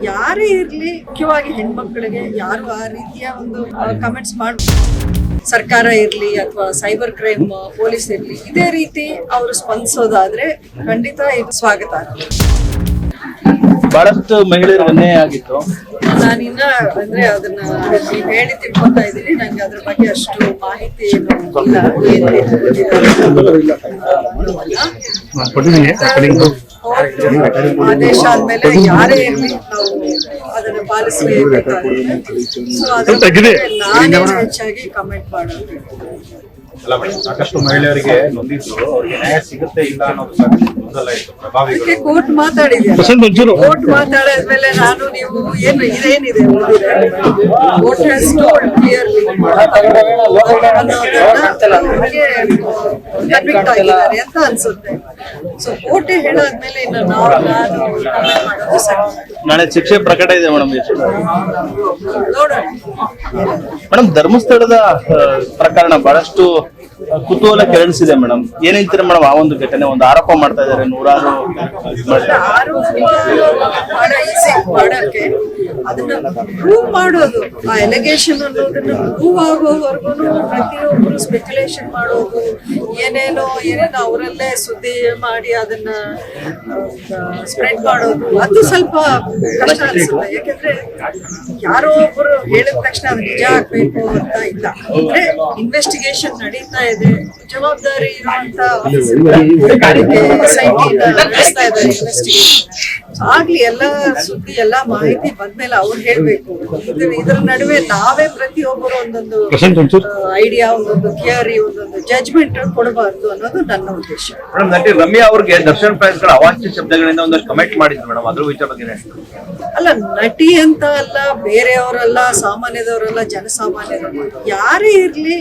ಯಾರೇ ಇರ್ಲಿ, ಮುಖ್ಯವಾಗಿ ಹೆಣ್ಮಕ್ಳಿಗೆ ಯಾರು ಆ ರೀತಿಯ ಒಂದು ಕಮೆಂಟ್ಸ್ ಮಾಡಿ, ಸರ್ಕಾರ ಇರ್ಲಿ ಅಥವಾ ಸೈಬರ್ ಕ್ರೈಮ್ ಪೊಲೀಸ್ ಇರ್ಲಿ, ಇದೇ ರೀತಿ ಅವರು ಸ್ಪಂದಿಸೋದಾದ್ರೆ ಖಂಡಿತ ಇದು ಸ್ವಾಗತ. ಬಹಳಷ್ಟು ಮಹಿಳೆಯರು ಅನ್ಯಾಯ ಆಗಿತ್ತು. ನಾನಿನ್ನ ಅಂದ್ರೆ ಅದನ್ನ ಹೇಳಿ ತಿಳ್ಕೊತಾ ಇದ್ದೀನಿ. ನಂಗೆ ಅದ್ರ ಬಗ್ಗೆ ಅಷ್ಟು ಮಾಹಿತಿ ಆದೇಶ ಆದ್ಮೇಲೆ ಯಾರೇ ಇರ್ಲಿ ನಾವು ಅದನ್ನ ಪಾಲಿಸಲೇಬೇಕಾಗುತ್ತೆ. ಸೊ ಅದ್ರ ಬಗ್ಗೆ ನಾನೇ ಹೆಚ್ಚಾಗಿ ಕಮೆಂಟ್ ಮಾಡೋದು. ಅಲ್ಲ ಮೇಡಮ್, ಸಾಕಷ್ಟು ಮಹಿಳೆಯರಿಗೆ ನೊಂದಿದ್ರು, ಅವರಿಗೆ ನ್ಯಾಯ ಸಿಗುತ್ತೆ ಇಲ್ಲ ಅನ್ನೋದು ಗೊಂದಲ ಇತ್ತು. ಅದಕ್ಕೆ ಕೋರ್ಟ್ ಮಾತಾಡಿದೆ. ಕೋರ್ಟ್ ಮಾತಾಡಿದ್ಮೇಲೆ ನಾನು ನೀವು ಏನು ಇದೇನಿದೆ court has told clearly convict ಆಗಿದ್ದಾರೆ ಅಂತ ಅನ್ಸುತ್ತೆ. ಸೊ ಕೋರ್ಟ್ ಹೇಳಾದ್ಮೇಲೆ ಇನ್ನು ನಾನು ಕಮೆಂಟ್ ಮಾಡೋದು ಸರಿ. ನಾಳೆ ಶಿಕ್ಷೆ ಪ್ರಕಟ ಇದೆ ಮೇಡಮ್. ನೋಡೋಣ ಮೇಡಮ್, ಧರ್ಮಸ್ಥಳದ ಪ್ರಕರಣ ಬಹಳಷ್ಟು ಕುತೂಹಲ ಕೆರಳಿಸಿದೆ ಮೇಡಮ್. ಏನ್ ಹೇಳ್ತೀರಾ ಮೇಡಮ್? ಆ ಒಂದು ಘಟನೆ, ಒಂದು ಆರೋಪ ಮಾಡ್ತಾ ಇದ್ದಾರೆ ನೂರಾರು. ಬಹಳ ಈಸಿ ಮಾಡಕ್ಕೆ, ಅದನ್ನ ಪ್ರೂವ್ ಮಾಡೋದು, ಆ ಎಲಿಗೇಷನ್ ಅನ್ನೋದನ್ನ ಪ್ರೂವ್ ಆಗೋವರೆಗೂ ಪ್ರತಿಯೊಬ್ಬರು ಸ್ಪೆಕ್ಯುಲೇಷನ್ ಮಾಡೋದು, ಏನೇನೋ ಅವರಲ್ಲೇ ಸುದ್ದಿ ಮಾಡಿ ಅದನ್ನ ಸ್ಪ್ರೆಡ್ ಮಾಡೋದು, ಅದು ಸ್ವಲ್ಪ ಕಷ್ಟ ಅನ್ಸುತ್ತೆ. ಯಾಕಂದ್ರೆ ಯಾರೋ ಒಬ್ಬರು ಹೇಳಿದ ತಕ್ಷಣ ಅದು ನಿಜ ಆಗ್ಬೇಕು ಅಂತ ಇಲ್ಲ. ಅಂದ್ರೆ ಇನ್ವೆಸ್ಟಿಗೇಷನ್ ನಡೀತಾ ಇದೆ, ಜವಾಬ್ದಾರಿ ಇರುವಂತ ನಡೆಸ್ತಾ ಇದ್ದಾರೆ ಇನ್ವೆಸ್ಟಿಗೇಷನ್. ಆಗ್ಲಿ, ಎಲ್ಲ ಸುದ್ದಿ ಎಲ್ಲ ಮಾಹಿತಿ ಬಂದ್ಮೇಲೆ ಅವ್ರು ಹೇಳ್ಬೇಕು. ಇದ್ರ ನಡುವೆ ನಾವೇ ಪ್ರತಿಯೊಬ್ಬರು ಒಂದೊಂದು ಐಡಿಯಾ, ಒಂದೊಂದು ಥಿಯರಿ, ಒಂದೊಂದು ಜಜ್ಮೆಂಟ್ ಕೊಡಬಾರ್ದು ಅನ್ನೋದು ನನ್ನ ಉದ್ದೇಶ. ಮೇಡಮ್, ನಟಿ ರಮ್ಯಾ ಅವ್ರಿಗೆ ದರ್ಶನ್ ಪ್ರೈಸ್ಗಳ ಅವಾಚ್ಯ ಶಬ್ದಗಳಿಂದ ಒಂದಷ್ಟು ಕಮೆಂಟ್ ಮಾಡಿದ್ರು ಮೇಡಮ್, ಅದ್ರ ವಿಚಾರ ಬಗ್ಗೆ ಅಲ್ಲ, ನಟಿ ಅಂತ ಅಲ್ಲ, ಬೇರೆಯವರಲ್ಲ, ಸಾಮಾನ್ಯದವರಲ್ಲ, ಜನಸಾಮಾನ್ಯರಲ್ಲ, ಯಾರೇ ಇರ್ಲಿ,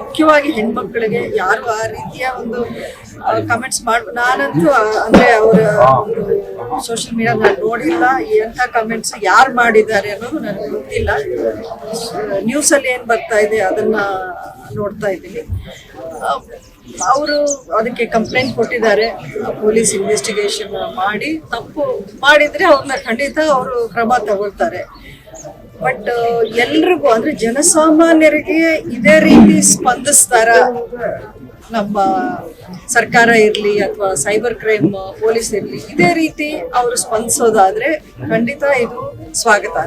ಮುಖ್ಯವಾಗಿ ಹೆಣ್ಮಕ್ಳಿಗೆ ಯಾರು ಆ ರೀತಿಯ ಒಂದು ಕಮೆಂಟ್ಸ್ ನಾನಂತೂ ಅಂದ್ರೆ ಅವರ ಸೋಷಿಯಲ್ ಮೀಡಿಯಾ ನಾನು ನೋಡಿಲ್ಲ. ಎಂಥ ಕಮೆಂಟ್ಸ್ ಯಾರು ಮಾಡಿದ್ದಾರೆ ಅನ್ನೋದು ನನಗೆ ಗೊತ್ತಿಲ್ಲ. ನ್ಯೂಸಲ್ಲಿ ಏನು ಬರ್ತಾ ಇದೆ ಅದನ್ನ ನೋಡ್ತಾ ಇದ್ದೀನಿ. ಅವರು ಅದಕ್ಕೆ ಕಂಪ್ಲೇಂಟ್ ಕೊಟ್ಟಿದ್ದಾರೆ. ಪೊಲೀಸ್ ಇನ್ವೆಸ್ಟಿಗೇಷನ್ ಮಾಡಿ ತಪ್ಪು ಮಾಡಿದ್ರೆ ಅವ್ರನ್ನ ಖಂಡಿತ ಅವರು ಕ್ರಮ ತಗೊಳ್ತಾರೆ. ಬಟ್ ಎಲ್ರಿಗೂ ಅಂದ್ರೆ ಜನಸಾಮಾನ್ಯರಿಗೆ ಇದೇ ರೀತಿ ಸ್ಪಂದಿಸ್ತಾರ ನಮ್ಮ ಸರ್ಕಾರ ಇರ್ಲಿ ಅಥವಾ ಸೈಬರ್ ಕ್ರೈಮ್ ಪೊಲೀಸ್ ಇರ್ಲಿ, ಇದೇ ರೀತಿ ಅವರು ಸ್ಪಂದಿಸೋದಾದ್ರೆ ಖಂಡಿತ ಇದು ಸ್ವಾಗತ.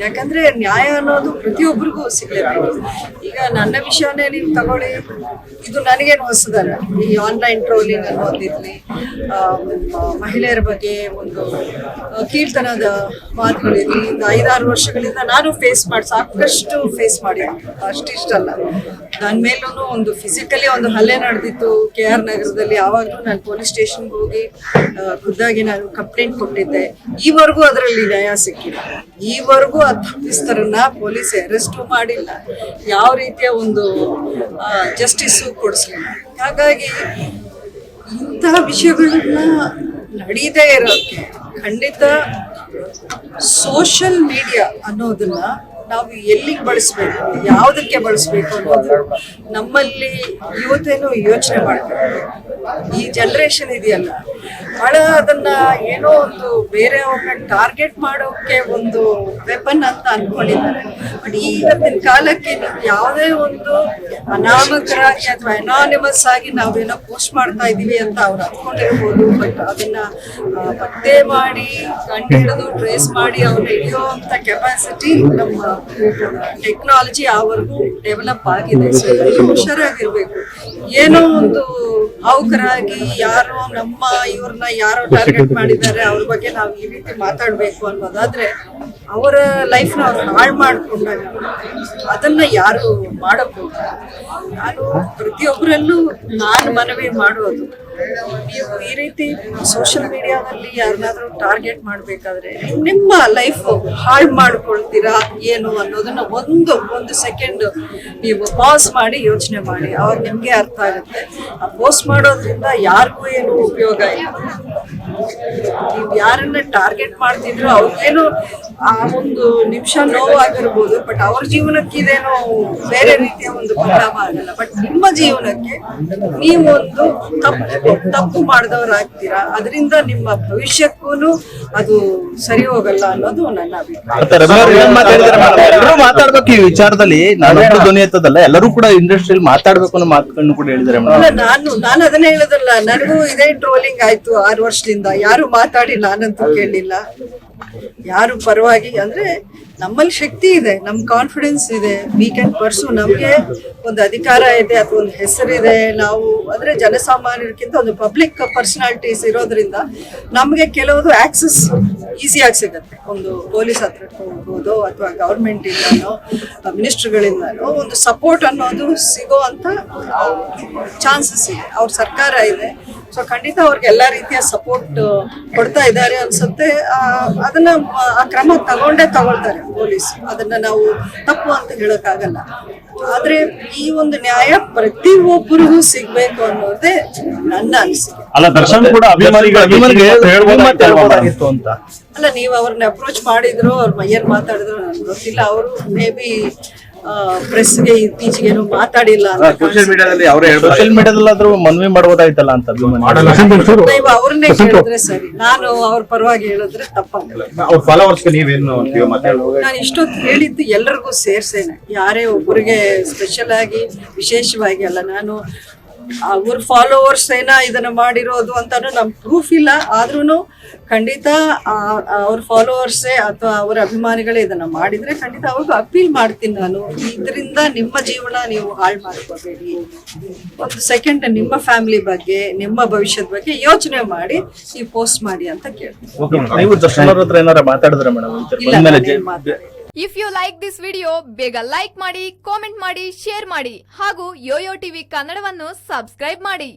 ಯಾಕಂದ್ರೆ ನ್ಯಾಯ ಅನ್ನೋದು ಪ್ರತಿಯೊಬ್ಬರಿಗೂ ಸಿಗ್ಲೇಬೇಕು. ಈಗ ನನ್ನ ವಿಷಯನೇ ನೀವು ತಗೊಳ್ಳಿ, ಇದು ನನಗೇನು ಹೊಸದಲ್ಲ. ಈ ಆನ್ಲೈನ್ ಟ್ರೋಲಿಂಗ್ ಅನ್ನೋದಿರ್ಲಿ, ಮಹಿಳೆಯರ ಬಗ್ಗೆ ಒಂದು ಕೀರ್ತನದ ಮಾತುಗಳಿರ್ಲಿ, ಒಂದು 5-6 ವರ್ಷಗಳಿಂದ ನಾನು ಸಾಕಷ್ಟು ಫೇಸ್ ಮಾಡಿದ್ದೀನಿ. ಅಷ್ಟಿಷ್ಟಲ್ಲ, ನನ್ನ ಮೇಲೂ ಒಂದು ಫಿಸಿಕಲಿ ಒಂದು ಹಲ್ಲೆ ನಡೆದಿತ್ತು KR ನಗರದಲ್ಲಿ. ಆವಾಗಲೂ ನಾನು ಪೊಲೀಸ್ ಸ್ಟೇಷನ್ಗೆ ಹೋಗಿ ಖುದ್ದಾಗಿ ನಾನು ಕಂಪ್ಲೇಂಟ್ ಕೊಟ್ಟಿದ್ದೆ. ಈವರೆಗೂ ಅದರಲ್ಲಿ ನ್ಯಾಯ ಸಿಕ್ಕಿಲ್ಲ. ಈವರೆಗೂ ಆ ತಪ್ಪಿಸ್ತರನ್ನ ಪೊಲೀಸ್ ಅರೆಸ್ಟು ಮಾಡಿಲ್ಲ, ಯಾವ ರೀತಿಯ ಒಂದು ಜಸ್ಟಿಸ್ಸು ಕೊಡಿಸ್ಲಿಲ್ಲ. ಹಾಗಾಗಿ ಇಂತಹ ವಿಷಯಗಳನ್ನ ನಡೀದೇ ಇರೋಕ್ಕೆ ಖಂಡಿತ ಸೋಷಿಯಲ್ ಮೀಡಿಯಾ ಅನ್ನೋದನ್ನ ನಾವು ಎಲ್ಲಿಗೆ ಬಳಸ್ಬೇಕು, ಯಾವುದಕ್ಕೆ ಬಳಸ್ಬೇಕು ಅನ್ನೋದು ನಮ್ಮಲ್ಲಿ ಇವತ್ತೇನು ಯೋಚನೆ ಮಾಡಬೇಕು. ಈ ಜನರೇಷನ್ ಇದೆಯಲ್ಲ, ಬಹಳ ಅದನ್ನ ಏನೋ ಒಂದು ಬೇರೆಯವ್ರನ್ನ ಟಾರ್ಗೆಟ್ ಮಾಡೋಕೆ ಒಂದು ವೆಪನ್ ಅಂತ ಅನ್ಕೊಂಡಿದ್ದಾರೆ. ಬಟ್ ಈಗಿನ ಕಾಲಕ್ಕೆ ನೀವು ಯಾವುದೇ ಒಂದು ಅನಾಮಕರಾಗಿ ಅಥವಾ ಅನಾನಿಮಸ್ ಆಗಿ ನಾವೇನೋ ಪೋಸ್ಟ್ ಮಾಡ್ತಾ ಇದೀವಿ ಅಂತ ಅವ್ರು ಅನ್ಕೊಂಡಿರ್ಬೋದು. ಬಟ್ ಅದನ್ನ ಪತ್ತೆ ಮಾಡಿ, ಕಂಡು ಹಿಡಿದು, ಟ್ರೇಸ್ ಮಾಡಿ ಅವ್ರನ್ನ ಹಿಡಿಯುವಂತ ಕೆಪಾಸಿಟಿ ನಮ್ಮ ಟೆಕ್ನಾಲಜಿ ಆವರೆಗೂ ಡೆವಲಪ್ ಆಗಿದೆ. ಸೊ ಹುಷಾರಾಗಿರ್ಬೇಕು. ಏನೋ ಒಂದು ಭಾವುಕರಾಗಿ ಯಾರೋ ನಮ್ಮ ಇವ್ರನ್ನ ಯಾರೋ ಟಾರ್ಗೆಟ್ ಮಾಡಿದ್ದಾರೆ, ಅವ್ರ ಬಗ್ಗೆ ನಾವು ಈ ರೀತಿ ಮಾತಾಡ್ಬೇಕು ಅನ್ನೋದಾದ್ರೆ ಅವರ ಲೈಫ್ನ ಅವ್ರು ಹಾಳು ಮಾಡ್ಕೊಂಡಾಗ ಅದನ್ನ ಯಾರು ಮಾಡಬಹುದು. ನಾನು ಪ್ರತಿಯೊಬ್ಬರಲ್ಲೂ ನಾನು ಮನವಿ ಮಾಡೋದು, ನೀವು ಈ ರೀತಿ ಸೋಷಿಯಲ್ ಮೀಡಿಯಾದಲ್ಲಿ ಯಾರನ್ನಾದ್ರೂ ಟಾರ್ಗೆಟ್ ಮಾಡ್ಬೇಕಾದ್ರೆ ನಿಮ್ಮ ಲೈಫ್ ಹಾಳು ಮಾಡ್ಕೊಳ್ತೀರಾ ಏನು ಅನ್ನೋದನ್ನ ಒಂದು ಸೆಕೆಂಡ್ ನೀವು ಪಾಸ್ ಮಾಡಿ ಯೋಚನೆ ಮಾಡಿ. ಅವಾಗ ನಿಮ್ಗೆ ಅರ್ಥ ಆಗುತ್ತೆ. ಆ ಪೋಸ್ಟ್ ಮಾಡೋದ್ರಿಂದ ಯಾರಿಗೂ ಏನು ಉಪಯೋಗ ಇಲ್ಲ. ನೀವು ಯಾರನ್ನ ಟಾರ್ಗೆಟ್ ಮಾಡ್ತಿದ್ರು ಅವ್ರಿಗೇನು ಒಂದು ನಿಮಿಷ ನೋವಾಗಿರ್ಬೋದು, ಬಟ್ ಅವ್ರ ಜೀವನಕ್ಕೆ ಇದೇನೋ ಬೇರೆ ರೀತಿಯ ಒಂದು ಪರಿಣಾಮ ಆಗಲ್ಲ. ಬಟ್ ನಿಮ್ಮ ಜೀವನಕ್ಕೆ ನೀವೊಂದು ತಪ್ಪು ಮಾಡಿದವರಾಗ್ತೀರಾ, ಅದರಿಂದ ನಿಮ್ಮ ಭವಿಷ್ಯಕ್ಕೂ ಅದು ಸರಿ ಹೋಗಲ್ಲ ಅನ್ನೋದು ನನ್ನ ಅಭಿಪ್ರಾಯ. ಎಲ್ಲರೂ ಮಾತಾಡ್ಬೇಕು ಈ ವಿಚಾರದಲ್ಲಿ. ನಾನು ಧ್ವನಿ ಎತ್ತದಲ್ಲ, ಎಲ್ಲರೂ ಕೂಡ ಇಂಡಸ್ಟ್ರಿಯಲ್ಲಿ ಮಾತಾಡ್ಬೇಕು ಅನ್ನೋ ಮಾತುಗಳನ್ನು ಕೂಡ ಹೇಳಿದ್ದಾರೆ ಮೇಡಮ್. ನಾನು ಅದನ್ನೇ ಹೇಳೋದಲ್ಲ, ನನಗೂ ಇದೇ ಟ್ರೋಲಿಂಗ್ ಆಯ್ತು 6 ವರ್ಷದಿಂದ. ಯಾರು ಮಾತಾಡಿ ನಾನಂತೂ ಕೇಳಲಿಲ್ಲ, ಯಾರು ಪರವಾಗಿ. ಅಂದ್ರೆ ನಮ್ಮಲ್ಲಿ ಶಕ್ತಿ ಇದೆ, ನಮ್ ಕಾನ್ಫಿಡೆನ್ಸ್ ಇದೆ, ವಿ ಕ್ಯಾನ್ ಪರ್ಸು. ನಮ್ಗೆ ಒಂದು ಅಧಿಕಾರ ಇದೆ ಅಥವಾ ಒಂದು ಹೆಸರಿದೆ. ನಾವು ಅಂದ್ರೆ ಜನಸಾಮಾನ್ಯರಿಗಿಂತ ಒಂದು ಪಬ್ಲಿಕ್ ಪರ್ಸನಾಲಿಟೀಸ್ ಇರೋದ್ರಿಂದ ನಮ್ಗೆ ಕೆಲವೊಂದು ಆಕ್ಸೆಸ್ ಈಸಿಯಾಗಿ ಸಿಗುತ್ತೆ. ಒಂದು ಪೊಲೀಸ್ ಹತ್ರ ಹೋಗ್ಬೋದು ಅಥವಾ ಗೌರ್ಮೆಂಟ್ ಇಂದನೋ ಮಿನಿಸ್ಟರ್ಗಳಿಂದನೋ ಒಂದು ಸಪೋರ್ಟ್ ಅನ್ನೋದು ಸಿಗೋ ಅಂತ ಚಾನ್ಸಸ್ ಇದೆ. ಅವ್ರ ಸರ್ಕಾರ ಇದೆ, ಸೊ ಖಂಡಿತ ಅವ್ರಿಗೆ ಎಲ್ಲಾ ರೀತಿಯ ಸಪೋರ್ಟ್ ಕೊಡ್ತಾ ಇದ್ದಾರೆ ಅನ್ಸುತ್ತೆ. ಅದನ್ನ ಆ ಕ್ರಮ ತಗೊಳ್ತಾರೆ ಪೊಲೀಸ್. ಅದನ್ನ ನಾವು ತಪ್ಪು ಅಂತ ಹೇಳಕ್ಕಾಗಲ್ಲ. ಆದ್ರೆ ಈ ಒಂದು ನ್ಯಾಯ ಪ್ರತಿಯೊಬ್ಬರಿಗೂ ಸಿಗ್ಬೇಕು ಅನ್ನೋದೇ ನನ್ನ ಅನಿಸಿಕೆ. ಅಲ್ಲ, ದರ್ಶನ್ ಕೂಡ ಅಭಿಮಾನಿಗಳಿಗೆ ಹೇಳ್ಬೋದಾಗಿತ್ತು ಅಂತ. ಅಲ್ಲ, ನೀವು ಅವ್ರನ್ನ ಅಪ್ರೋಚ್ ಮಾಡಿದ್ರು, ಅವ್ರ ಮೈಯರ್ ಮಾತಾಡಿದ್ರು ನನ್ಗೆ ಗೊತ್ತಿಲ್ಲ. ಅವರು ಮೇ ಬಿ ಪ್ರೆಸ್ಗೆ ಇತ್ತೀಚೆಗೆ ಮಾತಾಡಿಲ್ಲ ಅಂತ. ಸೋಷಿಯಲ್ ಮೀಡಿಯಾದಲ್ಲಾದ್ರೂ ಮನವಿ ಮಾಡ್ಬೋದಾಯ್ತಲ್ಲ ಅಂತ ನೀವು ಅವ್ರನ್ನೇ ಕೇಳಿದ್ರೆ ಸರಿ. ನಾನು ಅವ್ರ ಪರವಾಗಿ ಹೇಳಿದ್ರೆ ತಪ್ಪಾಗಲ್ಲ. ಅವ್ರ ಫಾಲೋವರ್ಸ್ಗೆ ನೀವೇನು ನಾನು ಇಷ್ಟೊತ್ತು ಹೇಳಿದ್ದು ಎಲ್ಲರಿಗೂ ಸೇರ್ಸೇನೆ, ಯಾರೇ ಒಬ್ಬರಿಗೆ ಸ್ಪೆಷಲ್ ಆಗಿ ವಿಶೇಷವಾಗಿ ಅಲ್ಲ. ನಾನು ಅವ್ರ ಫಾಲೋವರ್ಸ್ ಇದನ್ನ ಮಾಡಿರೋದು ಅಂತಾನು ನಮ್ ಪ್ರೂಫ್ ಇಲ್ಲ. ಆದ್ರೂ ಖಂಡಿತ ಅವ್ರ ಫಾಲೋವರ್ಸೇ ಅಥವಾ ಅವರ ಅಭಿಮಾನಿಗಳೇ ಇದನ್ನ ಮಾಡಿದ್ರೆ ಖಂಡಿತ ಅವ್ರಿಗೂ ಅಪೀಲ್ ಮಾಡ್ತೀನಿ ನಾನು. ಇದರಿಂದ ನಿಮ್ಮ ಜೀವನ ನೀವು ಹಾಳು ಮಾಡ್ಕೋಬೇಡಿ. ಒಂದು ಸೆಕೆಂಡ್ ನಿಮ್ಮ ಫ್ಯಾಮಿಲಿ ಬಗ್ಗೆ, ನಿಮ್ಮ ಭವಿಷ್ಯದ ಬಗ್ಗೆ ಯೋಚನೆ ಮಾಡಿ ನೀವು ಪೋಸ್ಟ್ ಮಾಡಿ ಅಂತ ಕೇಳ್ತೀನಿ. ನೀವು ದರ್ಶನ್ ಅವ್ರ ಹತ್ರ ಏನಾರ ಮಾತಾಡಿದ್ರೆ madam? If you like this video, ಬೇಗ ಲೈಕ್ ಮಾಡಿ, ಕಾಮೆಂಟ್ ಮಾಡಿ, ಶೇರ್ ಮಾಡಿ ಹಾಗೂ ಯೋಯೋ ಟಿವಿ ಕನ್ನಡವನ್ನು ಸಬ್ಸ್ಕ್ರೈಬ್ ಮಾಡಿ.